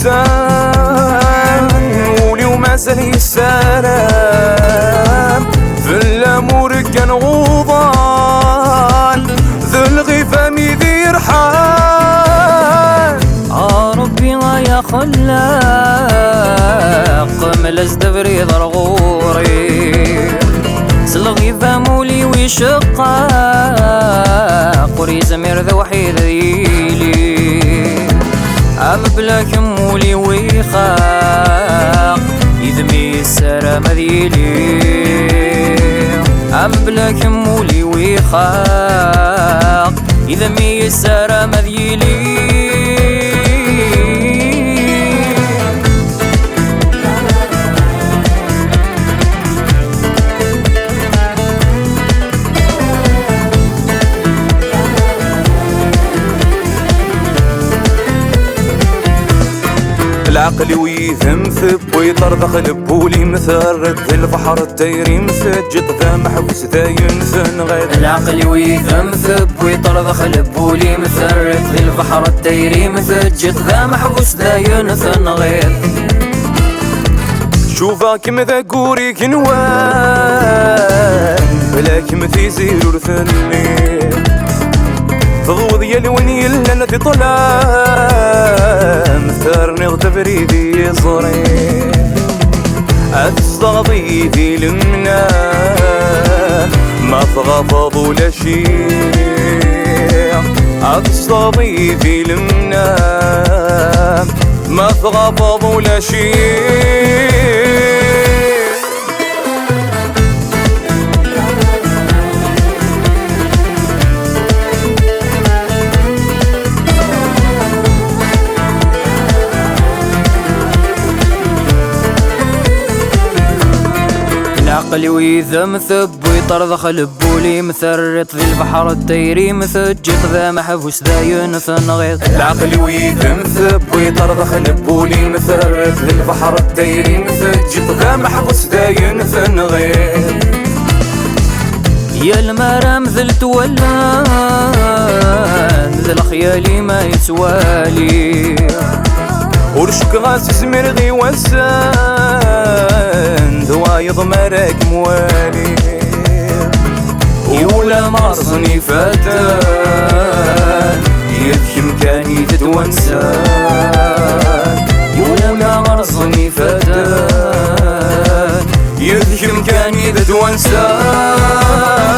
يسان ولي ومازال يسالم في الامور كان غوضان ذو الغفام ذي رحال. ربي يا خلاق ملز دبري ضرغوري سلغي فامولي ويشقاق قري زمير ذا وحيد ذيلي أم بلا كمولي ويخاق يذمي السارة مذيلي أم بلا كمولي ويخاق يذمي السارة مذيلي. العقل ويثم ثب ويطرذخ لبولي مثرد في البحر التيري مسجد ذا محبوس ذا ينثن غير. العقل ويثم ثب ويطرذخ لبولي مثرد في البحر التيري مسجد ذا محبوس ذا ينثن غير. شوفاكم ذا قوري كنوان بلاكم في زير ورثني تضوض يلوني لنا في طلام ثارني غتبريدي صري أتصغضي ذي لمنا ما تغفض ولا شيء أتصغضي ذي لمنا ما تغفض ولا شيء. العقل ويثم ثب ويطرذخ لبولي مثرط في البحر التيري مثجق ذا محبوس ذا ينثن غيظ. العقل ويثم ثب ويطرذخ لبولي مثرط في البحر التيري مثجق ذا محبوس ذا ينثن غيظ. يا المرام ذل تولان ذل خيالي ما يسوالي ورشك غاس زمرغي وسان دوايض مراك موالي يولا مرصني فتان يبكي مكاني تتونسان يولا مرصني فتان يبكي مكاني تتونسان.